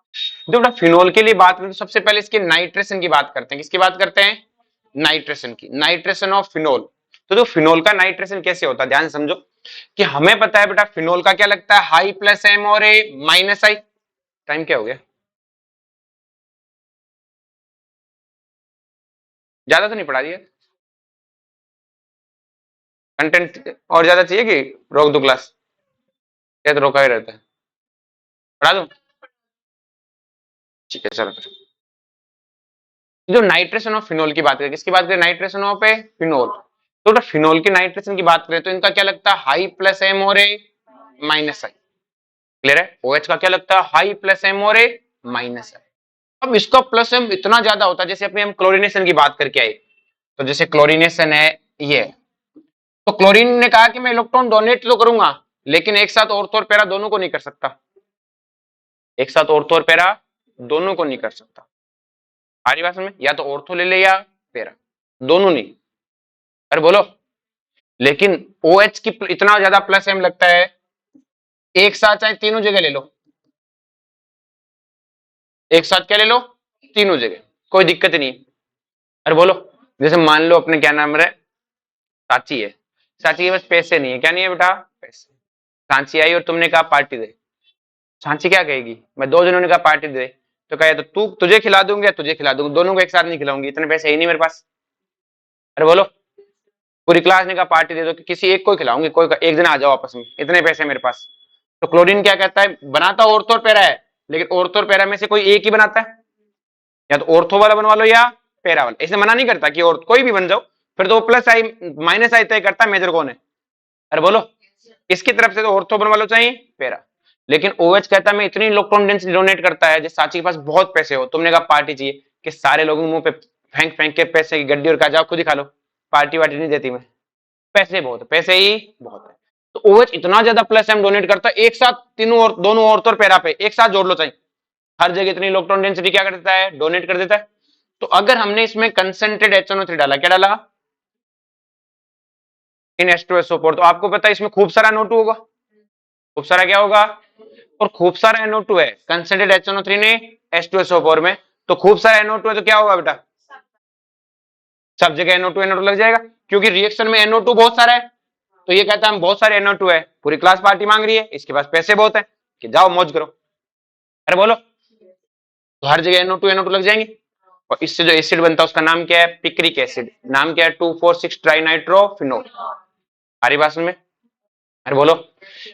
तो बेटा फिनोल के लिए बात करें तो सबसे पहले इसके नाइट्रेशन की बात करते हैं। किसकी बात करते हैं, नाइट्रेशन की, नाइट्रेशन ऑफ फिनोल। तो जो फिनोल का नाइट्रेशन कैसे होता है, ध्यान से समझो कि हमें पता है बेटा फिनोल का क्या लगता है, हाई प्लस M और -I। टाइम क्या हो गया, ज्यादा तो नहीं पढ़ा दिया, कंटेंट और ज्यादा चाहिए कि रोक दो क्लास, या तो रोका ही रहता है, पढ़ा दूं? ठीक है चलो फिर, जो नाइट्रेशन ऑफ फिनोल की बात करें, किसकी बात करें, नाइट्रेशन ऑफ फिनोल। तो फिनोल के नाइट्रेशन की बात करें तो इनका क्या लगता है, हाई प्लस M और -I। क्लियर है? OH का क्या लगता है, हाई प्लस M और -I। अब इसका प्लस M इतना ज्यादा होता है, जैसे अपने हम क्लोरीनेशन की बात करके आए, तो जैसे क्लोरीनेशन है ये, तो क्लोरीन ने कहा कि मैं इलेक्ट्रॉन डोनेट तो करूंगा, लेकिन एक साथ ऑर्थो और पैरा दोनों को नहीं कर सकता, एक साथ ऑर्थो और पैरा दोनों को नहीं कर सकता। आ रही बात में, या तो ऑर्थो ले ले या पैरा, दोनों नहीं। अरे बोलो, लेकिन OH की इतना ज्यादा प्लस M लगता है, एक साथ चाहे तीनों जगह ले लो, एक साथ क्या ले लो, तीनों जगह, कोई दिक्कत नहीं। अरे बोलो, जैसे मान लो अपने क्या नाम है, साची है, साची के पास पैसे नहीं है, क्या नहीं है बेटा, पैसे। सांची आई और तुमने कहा पार्टी दे, सांची क्या कहेगी, मैं दो जनों ने कहा पार्टी दे, तो कहे तो तू, तुझे खिला दूंगी या तुझे खिला दूंगी, दोनों को एक साथ नहीं खिलाऊंगी, इतने पैसे ही नहीं मेरे पास। अरे बोलो, पूरी क्लास ने कहा पार्टी दे दो, कि किसी एक को खिलाऊंगी, कोई एक दिन आ जाओ आपस में, इतने पैसे मेरे पास। तो क्लोरीन क्या कहता है, बनाता ऑर्थो और पैरा है, लेकिन ऑर्थो और पैरा में से कोई एक ही बनाता है, या तो ऑर्थो वाला बनवा लो या पैरा वाला, इसने मना नहीं करता कि और कोई भी बन जाओ, फिर तो प्लस आई माइनस आई तय करता है मेजर कौन है। अरे बोलो, इसकी तरफ से तो ऑर्थो बनवा लो चाहिए पैरा, लेकिन OH कहता है मैं इतनी इलेक्ट्रॉन डेंसिटी डोनेट करता है, जिस साची के पास बहुत पैसे हो, तुमने कहा पार्टी चाहिए, कि सारे लोगों के मुंह पे फेंक फेंक के पैसे की गड्डी और कहा जाओ खुद ही खा लो, पार्टी वार्टी नहीं देती मैं, पैसे बहुत है, पैसे ही बहुत है। तो OH इतना ज्यादा प्लस M डोनेट करता है, एक साथ तीनों और दोनों औरतों और पैरा पे एक साथ जोड़ लो चाहिए, हर जगह इतनी इलेक्ट्रॉन डेंसिटी क्या कर देता है, डोनेट कर देता है। तो अगर हमने इसमें कंसेंट्रेट HNO3 डाला, क्या डाला, इन H2SO4, तो आपको पता है इसमें खूब सारा NO2 होगा, खूब सारा क्या होगा, और खूब सारा NO2 है, कंसेंट्रेट HNO3 ने H2SO4 में, तो खूब सारा NO2 है तो क्या होगा बेटा, सब जगह NO2 लग जाएगा, क्योंकि रिएक्शन में NO2 बहुत सारा है, तो ये कहता है हम बहुत सारे NO2 है, पूरी क्लास पार्टी मांग रही है, इसके पास पैसे बहुत है, कि जाओ मौज करो। अरे बोलो, तो हर जगह NO2 लग जाएंगे, और इससे जो एसिड बनता है उसका नाम क्या है, पिक्रिक एसिड, नाम क्या है, 2,4,6 ट्राइनाइट्रोफिनोल। हरी बात में, अरे बोलो,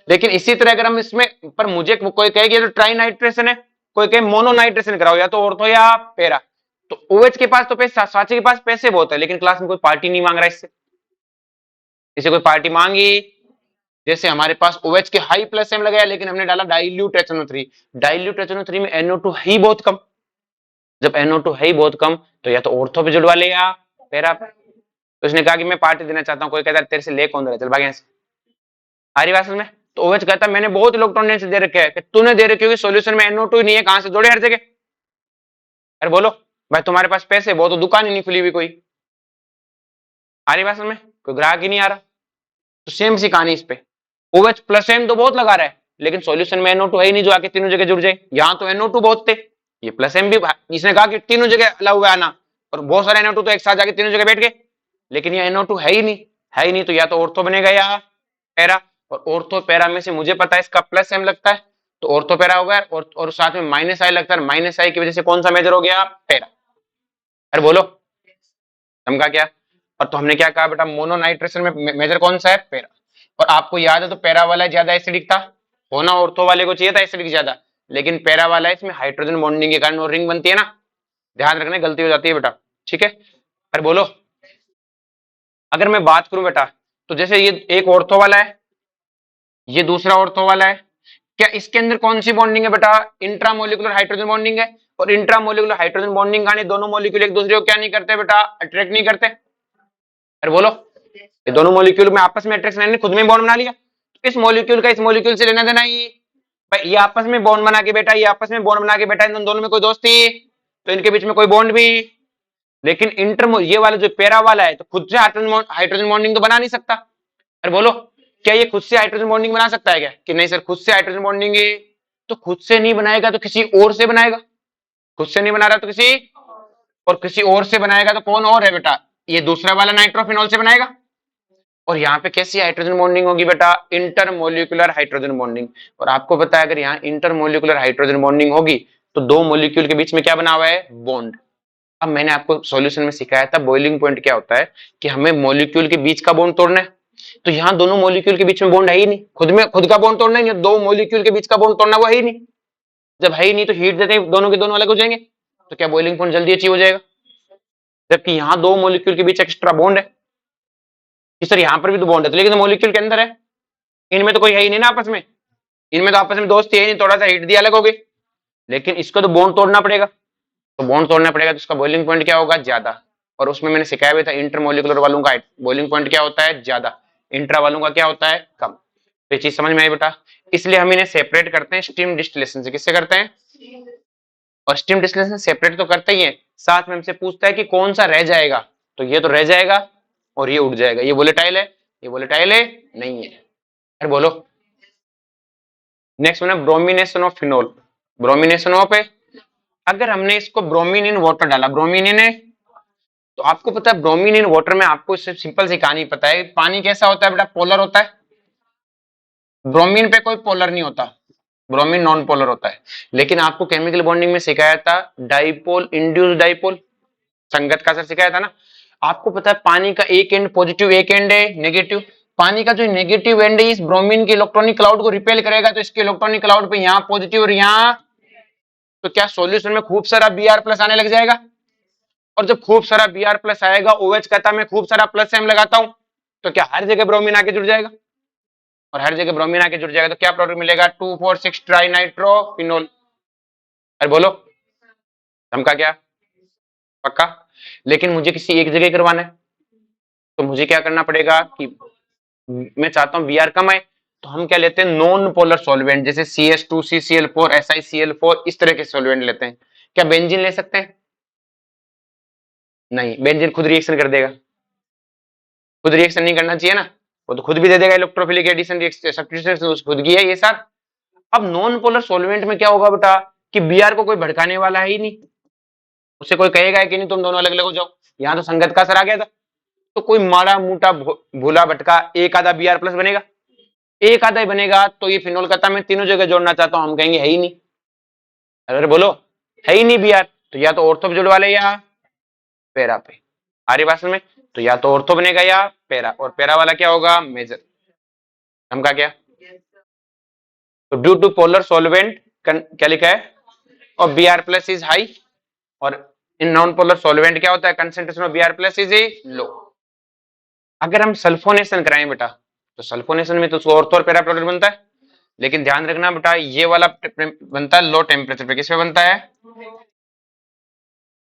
लेकिन इसी तरह अगर हम इसमें, पर मुझे कोई कहे कि तो ट्राई नाइट्रेशन है, कोई कहे मोनो नाइट्रेशन कराओ, या तो ऑर्थो या पैरा। तो ओएच के पास तो पैसे, साची के पास पैसे बहुत है, लेकिन क्लास में कोई पार्टी नहीं मांग रहा इससे। इसे कोई पार्टी मांगी, जैसे हमारे पास OH के हाई प्लस एम लगाया, लेकिन हमने डाला डाइल्यूट HNO3। डाइल्यूट HNO3 में NO2 है ही बहुत कम। जब NO2 है ही बहुत कम, तो या तो ऑर्थो पे जुड़वा ले या पैरा पे। तो उसने कहा कि मैं पार्टी देना चाहता हूँ। कोई कहता है तेरे से ले कौन रहा, चल भाग यहाँ से। आ रही बात समझ में? तो OH कहता है मैंने बहुत इलेक्ट्रॉन डेंसिटी दे रखे है, कि तूने दे रखी होगी, सॉल्यूशन में NO2 नहीं है, कहां से जोड़े हर जगह। अरे बोलो भाई, तुम्हारे पास पैसे बहुत, तो दुकान ही नहीं खुली हुई कोई। आ रही बात समझ में? कोई ग्राहक ही नहीं आ रहा। तो सेम सी कहानी इस पे, OH प्लस एम तो बहुत लगा रहा है, लेकिन सॉल्यूशन में NO2 है ही नहीं जो आके तीनों जगह जुड़ जाए। यहाँ तो NO2 बहुत थे, ये प्लस एम भी, इसने कहा कि तीनों जगह अलाउ हुआ आना, और बहुत सारे NO2 तो एक साथ जाके तीनों जगह बैठ गए, लेकिन ये NO2 है ही नहीं। है ही नहीं, तो या तो ऑर्थो बनेगा या पैरा। और ऑर्थो पैरा में से मुझे पता है इसका प्लस एम लगता है, तो ऑर्थो पैरा हो गया, और साथ में माइनस आई लगता है, माइनस आई की वजह से कौन सा मेजर हो गया, पैरा। अरे बोलो समझा क्या? और तो हमने क्या कहा बेटा, मोनोनाइट्रेशन में मेजर कौन सा है, पैरा। और आपको याद है तो पैरा वाला ज्यादा एसिडिक था, होना ऑर्थो वाले को चाहिए था एसिडिक ज्यादा, लेकिन पैरा वाला है, इसमें हाइड्रोजन बॉन्डिंग के कारण वो रिंग बनती है ना, ध्यान रखना, गलती हो जाती है बेटा, ठीक है। अरे बोलो, अगर मैं बात करूं बेटा, तो जैसे ये एक ऑर्थो वाला है, ये दूसरा ऑर्थो वाला है, क्या इसके अंदर कौन सी बॉन्डिंग है बेटा, इंट्रामोलिकुलर हाइड्रोजन बॉन्डिंग है। और इंट्रामोलिकुलर हाइड्रोजन बॉन्डिंग का दोनों मॉलिक्यूल एक दूसरे को क्या नहीं करते बेटा, अट्रैक्ट नहीं करते। अरे बोलो, ये दोनों मॉलिक्यूल में आपस में अट्रैक्शन, खुद में बॉन्ड बना लिया, तो इस मॉलिक्यूल का इस मॉलिक्यूल से लेना देना ही भाई, ये आपस में बॉन्ड बना के बेटा, ये आपस में बॉन्ड बना के बेटा, इन दोनों में कोई दोस्ती, तो इनके बीच में कोई बॉन्ड भी। लेकिन इंटर, ये वाला जो पैरा वाला है, तो खुद से हाइड्रोजन बॉन्डिंग तो बना नहीं सकता। अरे बोलो, क्या ये खुद से हाइड्रोजन बॉन्डिंग बना सकता है क्या, कि नहीं सर खुद से हाइड्रोजन बॉन्डिंग, तो खुद से नहीं बनाएगा तो किसी और से बनाएगा। खुद से नहीं बना रहा तो किसी, और किसी और से बनाएगा तो कौन और है बेटा, ये दूसरा वाला नाइट्रोफिनॉल से बनाएगा। और यहाँ पे कैसी हाइड्रोजन बॉन्डिंग होगी बेटा, इंटरमोलिकुलर हाइड्रोजन बॉन्डिंग। और आपको पता है अगर यहाँ इंटरमोलिकुलर हाइड्रोजन बॉन्डिंग होगी, तो दो मॉलिक्यूल के बीच में क्या बना हुआ है, बॉन्ड। अब मैंने आपको सॉल्यूशन में सिखाया था बॉइलिंग पॉइंट क्या होता है, कि हमें मॉलिक्यूल के बीच का बॉन्ड तोड़ना है। तो यहाँ दोनों मॉलिक्यूल के बीच में बॉन्ड है ही नहीं, खुद का बॉन्ड तोड़ना ही नहीं, दो मॉलिक्यूल के बीच का बॉन्ड तोड़ना वो है ही नहीं। जब है ही नहीं तो हीट देते हैं, दोनों के दोनों अलग हो जाएंगे, तो क्या बॉइलिंग पॉइंट जल्दी अचीव हो जाएगा। जबकि यहाँ दो मॉलिक्यूल के बीच एक्स्ट्रा बॉन्ड है, कि सर यहाँ पर भी तो बॉन्ड है, तो लेकिन मॉलिक्यूल के अंदर है, इनमें तो कोई है ही नहीं ना आपस में, इनमें तो आपस में दोस्ती है ही नहीं, थोड़ा सा हीट दिया अलग हो गई। लेकिन इसको तो बॉन्ड तोड़ना पड़ेगा, तो बॉन्ड तोड़ना पड़ेगा, तो इसका बॉइलिंग पॉइंट क्या होगा, ज्यादा। और उसमें मैंने सिखाया भी था इंटरमोलिकुलर वालों का बॉइलिंग पॉइंट क्या होता है, ज्यादा, इंट्रा वालों का क्या होता है, कम। तो ये चीज समझ में आई बेटा। इसलिए हम इन्हें सेपरेट करते हैं स्टीम डिस्टिलेशन से। किससे करते हैं, और स्टीम डिस्टिलेशन सेपरेट तो करते ही है, साथ में हमसे पूछता है कि कौन सा रह जाएगा, तो ये तो रह जाएगा और ये उड़ जाएगा, ये वोलेटाइल है, ये वोलेटाइल है नहीं है। अरे बोलो, नेक्स्ट में bromination of phenol. Bromination of है, अगर हमने इसको ब्रोमीन इन वाटर डाला, ब्रोमीन इन है, तो आपको पता है ब्रोमीन इन वाटर में, आपको इससे सिंपल सी कहानी पता है, पानी कैसा होता है बेटा, पोलर होता है। ब्रोमीन पे कोई पोलर नहीं होता, ब्रोमीन नॉन पोलर होता है। लेकिन आपको केमिकल बॉन्डिंग में सिखाया था डाइपोल, इंड्यूस डाइपोल, संगत का सर सिखाया था ना। आपको पता है पानी का एक एंड पॉजिटिव, एक एंड है नेगेटिव। पानी का जो नेगेटिव एंड है इस ब्रोमीन के इलेक्ट्रॉनिक क्लाउड को रिपेल करेगा, तो इसके इलेक्ट्रॉनिक क्लाउड पे यहाँ पॉजिटिव और यहाँ, तो क्या सॉल्यूशन में खूब सारा Br+ आने लग जाएगा। और जब खूब सारा Br+ आएगा, OH कहता मैं खूब सारा प्लस एम लगाता हूं, तो क्या हर जगह ब्रोमीन आके जुड़ जाएगा, और हर जगह ब्रोमीन आके जुड़ जाएगा, तो क्या प्रोडक्ट मिलेगा, 2,4,6 ट्राई नाइट्रोफिनोल। अरे बोलो हमका क्या, पक्का। लेकिन मुझे किसी एक जगह करवाना है, तो मुझे क्या करना पड़ेगा, कि मैं चाहता हूं Br कम आए, तो हम क्या लेते हैं, नॉन पोलर सॉल्वेंट, जैसे CH2CCl4, SiCl4, इस तरह के सॉल्वेंट लेते हैं। क्या बेंजीन ले सकते हैं, नहीं, बेंजीन खुद रिएक्शन कर देगा, खुद रिएक्शन नहीं करना चाहिए ना, वो तो खुद भी दे देगा इलेक्ट्रोफिलिक एडिशन सब्स्टिट्यूशन खुद की है ये सर। अब नॉन पोलर सॉल्वेंट में क्या होगा बेटा, कि Br को कोई भड़काने वाला है ही नहीं, उससे कोई कहेगा कि नहीं तुम दोनों अलग अलग हो जाओ। यहाँ तो संगत का असर आ गया था, तो कोई माड़ा मोटा भूला भटका एक आधा Br+ बनेगा, एक आधा ही बनेगा, तो ये फिनोल कहता मैं तीनों जगह जोड़ना चाहता हूं, हम कहेंगे है ही नहीं। अरे बोलो, है ही नहीं Br, तो या तो ऑर्थो पे जुड़वा ले या पैरा पे। आर्य भाषण में तो या तो ऑर्थो बनेगा या पैरा, और पैरा वाला क्या होगा, मेजर। हम का क्या, तो ड्यू टू पोलर सॉल्वेंट क्या लिखा है, और B R plus is high, और इन नॉन पोलर सॉल्वेंट क्या होता है, concentration of B R plus is low. अगर हम सल्फोनेशन कराएं बेटा, तो सल्फोनेशन में तो ऑर्थो और पैरा प्रोडक्ट बनता है, लेकिन ध्यान रखना बेटा ये वाला बनता है लो टेम्परेचर पे, किस पे बनता है,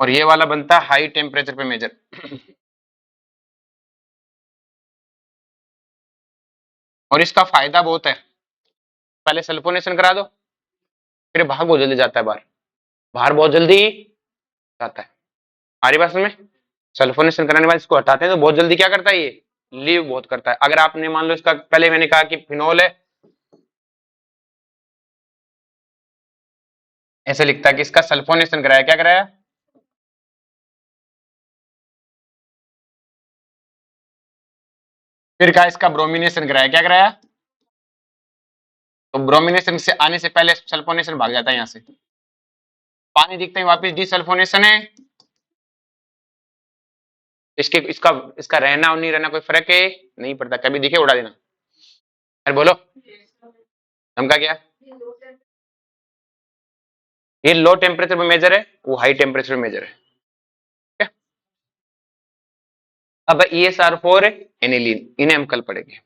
और ये वाला बनता है हाई टेम्परेचर पे मेजर। और इसका फायदा बहुत है, पहले सल्फोनेशन करा दो, फिर भाग बहुत जल्दी जाता है बाहर, बाहर बहुत जल्दी जाता है। हमारी बात में सल्फोनेशन कराने के बाद इसको हटाते हैं तो बहुत जल्दी क्या करता है, ये लीव बहुत करता है। अगर आपने मान लो इसका पहले मैंने कहा कि फिनोल है, ऐसे लिखता है कि इसका सल्फोनेशन कराया, क्या कराया, फिर कहा इसका ब्रोमिनेशन कराया, क्या कराया, तो ब्रोमिनेशन से आने से पहले सल्फोनेशन भाग जाता है यहाँ से, पानी दिखते ही वापस डिसल्फोनेशन है। इसके इसका इसका रहना और नहीं रहना कोई फर्क है नहीं पड़ता, कभी दिखे उड़ा देना। अरे बोलो धमका क्या, ये लो टेम्परेचर पे मेजर है, वो हाई टेम्परेचर पे मेजर है। अब ESR4 एनिलीन, इन्हें हम कल पढ़ेंगे।